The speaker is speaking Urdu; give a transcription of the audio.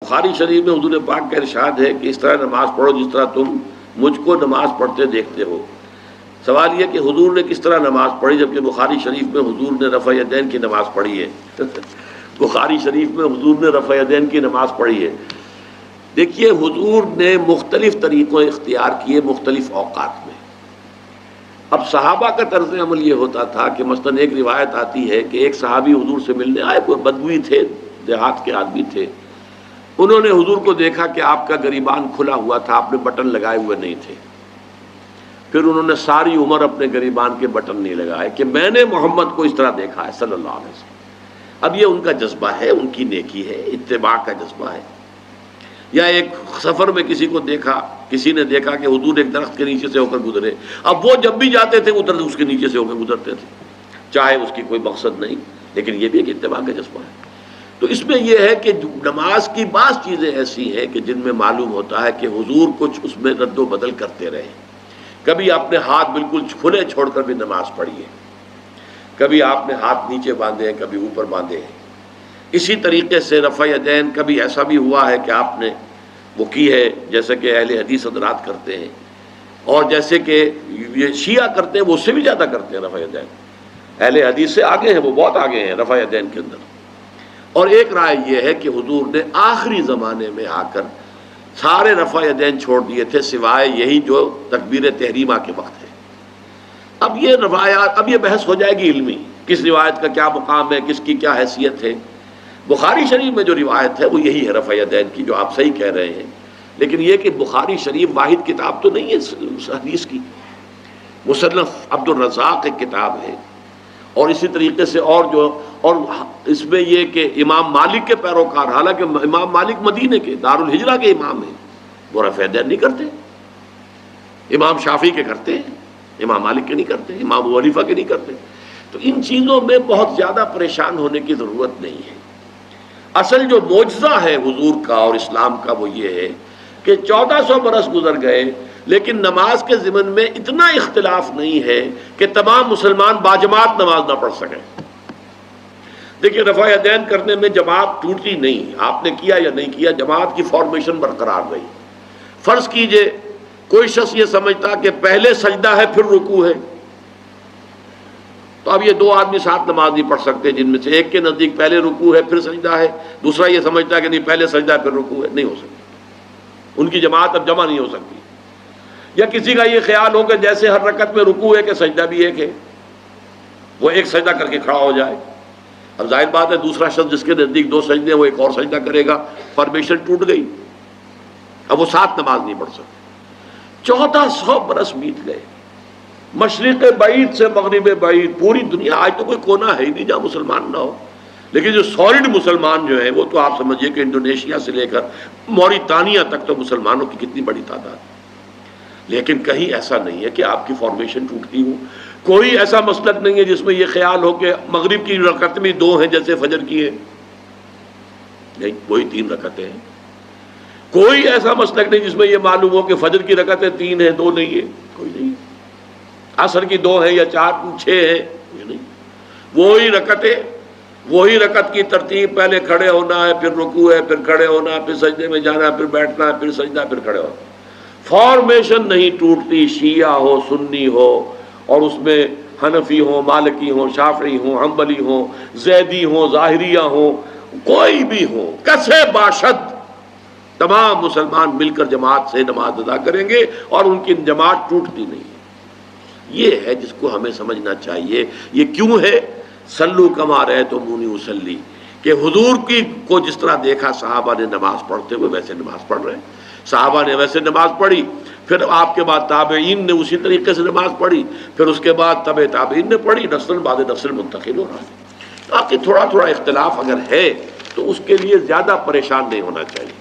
بخاری شریف میں حضور پاک کا ارشاد ہے کہ اس طرح نماز پڑھو جس طرح تم مجھ کو نماز پڑھتے دیکھتے ہو۔ سوال یہ کہ حضور نے کس طرح نماز پڑھی، جبکہ بخاری شریف میں حضور نے رفع یدین کی نماز پڑھی ہے۔ بخاری شریف میں حضور نے رفع یدین کی نماز پڑھی ہے۔ دیکھیے حضور نے مختلف طریقوں اختیار کیے مختلف اوقات میں۔ اب صحابہ کا طرز عمل یہ ہوتا تھا کہ مثلاً ایک روایت آتی ہے کہ ایک صحابی حضور سے ملنے آئے، کوئی بدوی تھے، دیہات کے آدمی تھے، انہوں نے حضور کو دیکھا کہ آپ کا گریبان کھلا ہوا تھا، آپ نے بٹن لگائے ہوئے نہیں تھے۔ پھر انہوں نے ساری عمر اپنے گریبان کے بٹن نہیں لگائے کہ میں نے محمد کو اس طرح دیکھا ہے صلی اللہ علیہ وسلم۔ اب یہ ان کا جذبہ ہے، ان کی نیکی ہے، اتباع کا جذبہ ہے۔ یا ایک سفر میں کسی کو دیکھا، کسی نے دیکھا کہ حضور ایک درخت کے نیچے سے ہو کر گزرے، اب وہ جب بھی جاتے تھے ادھر اس کے نیچے سے ہو کر گزرتے تھے، چاہے اس کی کوئی مقصد نہیں، لیکن یہ بھی ایک اتباع کا جذبہ ہے۔ تو اس میں یہ ہے کہ نماز کی بعض چیزیں ایسی ہیں کہ جن میں معلوم ہوتا ہے کہ حضور کچھ اس میں رد و بدل کرتے رہے۔ کبھی آپ نے ہاتھ بالکل کھلے چھوڑ کر بھی نماز پڑھی ہے، کبھی آپ نے ہاتھ نیچے باندھے ہیں، کبھی اوپر باندھے ہیں۔ اسی طریقے سے رفع یدین کبھی ایسا بھی ہوا ہے کہ آپ نے وہ کی ہے جیسے کہ اہل حدیث حضرات کرتے ہیں، اور جیسے کہ یہ شیعہ کرتے ہیں وہ اس سے بھی زیادہ کرتے ہیں رفع یدین۔ اہل حدیث سے آگے ہیں، وہ بہت آگے ہیں رفع یدین کے اندر۔ اور ایک رائے یہ ہے کہ حضور نے آخری زمانے میں آ کر سارے رفع یدین چھوڑ دیے تھے سوائے یہی جو تکبیر تحریمہ کے وقت ہے۔ اب یہ روایات، اب یہ بحث ہو جائے گی علمی، کس روایت کا کیا مقام ہے، کس کی کیا حیثیت ہے۔ بخاری شریف میں جو روایت ہے وہ یہی ہے رفع یدین کی، جو آپ صحیح کہہ رہے ہیں، لیکن یہ کہ بخاری شریف واحد کتاب تو نہیں ہے اس حدیث کی، مصنف عبد الرزاق ایک کتاب ہے، اور اسی طریقے سے اور اس میں یہ کہ امام مالک کے پیروکار، حالانکہ امام مالک مدینے کے دارالہجرہ کے امام ہیں، وہ رفع یدین نہیں کرتے، امام شافعی کے کرتے ہیں، امام مالک کے نہیں کرتے، امام ابو حنیفہ کے نہیں کرتے۔ تو ان چیزوں میں بہت زیادہ پریشان ہونے کی ضرورت نہیں ہے۔ اصل جو معجزہ ہے حضور کا اور اسلام کا وہ یہ ہے کہ 1400 برس گزر گئے لیکن نماز کے ضمن میں اتنا اختلاف نہیں ہے کہ تمام مسلمان باجماعت نماز نہ پڑھ سکیں۔ دیکھیے رفع یدین کرنے میں جماعت ٹوٹی نہیں، آپ نے کیا یا نہیں کیا، جماعت کی فارمیشن برقرار رہی۔ فرض کیجئے کوئی شخص یہ سمجھتا کہ پہلے سجدہ ہے پھر رکوع ہے، تو اب یہ دو آدمی ساتھ نماز نہیں پڑھ سکتے، جن میں سے ایک کے نزدیک پہلے رکوع ہے پھر سجدہ ہے، دوسرا یہ سمجھتا ہے کہ نہیں پہلے سجدہ ہے پھر رکوع ہے، نہیں ہو سکتی، ان کی جماعت اب جمع نہیں ہو سکتی۔ یا کسی کا یہ خیال ہو کہ جیسے ہر رکعت میں رکوع ہے کہ سجدہ بھی ایک ہے، وہ ایک سجدہ کر کے کھڑا ہو جائے۔ اب ظاہر بات ہے دوسرا شخص جس کے نزدیک دو سجدے ہیں وہ ایک اور سجدہ کرے گا، فارمیشن ٹوٹ گئی، اب وہ ساتھ نماز نہیں پڑھ سکتے۔ 1400 برس بیت گئے، مشرق بعید سے مغرب بعید، پوری دنیا، آج تو کوئی کونا ہے ہی نہیں جہاں مسلمان نہ ہو، لیکن جو سالڈ مسلمان جو ہیں وہ تو آپ سمجھیے کہ انڈونیشیا سے لے کر موریتانیہ تک تو مسلمانوں کی کتنی بڑی تعداد، لیکن کہیں ایسا نہیں ہے کہ آپ کی فارمیشن ٹوٹتی ہو۔ کوئی ایسا مسلک نہیں ہے جس میں یہ خیال ہو کہ مغرب کی رکعت میں 2 ہیں جیسے فجر کی ہے، نہیں، وہی 3 رکعتیں ہیں۔ کوئی ایسا مسلک نہیں جس میں یہ معلوم ہو کہ فجر کی رکعتیں 3 ہیں 2 نہیں ہے، کوئی نہیں۔ عصر کی 2 ہیں یا 4 6 ہیں، یہ نہیں، وہی رکعتیں، وہی رکعت کی ترتیب، پہلے کھڑے ہونا ہے پھر رکوع ہے پھر کھڑے ہونا ہے پھر سجدے میں جانا ہے پھر بیٹھنا ہے پھر سجدہ پھر کھڑے ہونا۔ فارمیشن نہیں ٹوٹتی، شیعہ ہو سنی ہو، اور اس میں حنفی ہوں مالکی ہوں شافعی ہوں حنبلی ہوں زیدی ہوں ظاہریہ ہوں، کوئی بھی ہو، کسے باشد، تمام مسلمان مل کر جماعت سے نماز ادا کریں گے اور ان کی جماعت ٹوٹتی نہیں ہے۔ یہ ہے جس کو ہمیں سمجھنا چاہیے۔ یہ کیوں ہے؟ صلو کما رأیتمونی اصلی، کہ حضور کی کو جس طرح دیکھا صحابہ نے نماز پڑھتے ہوئے ویسے نماز پڑھ رہے ہیں، صحابہ نے ویسے نماز پڑھی، پھر آپ کے بعد تابعین نے اسی طریقے سے نماز پڑھی، پھر اس کے بعد تبع تابعین نے پڑھی، نسل بعد نسل منتقل ہو رہا ہے۔ باقی تھوڑا تھوڑا اختلاف اگر ہے تو اس کے لیے زیادہ پریشان نہیں ہونا چاہیے۔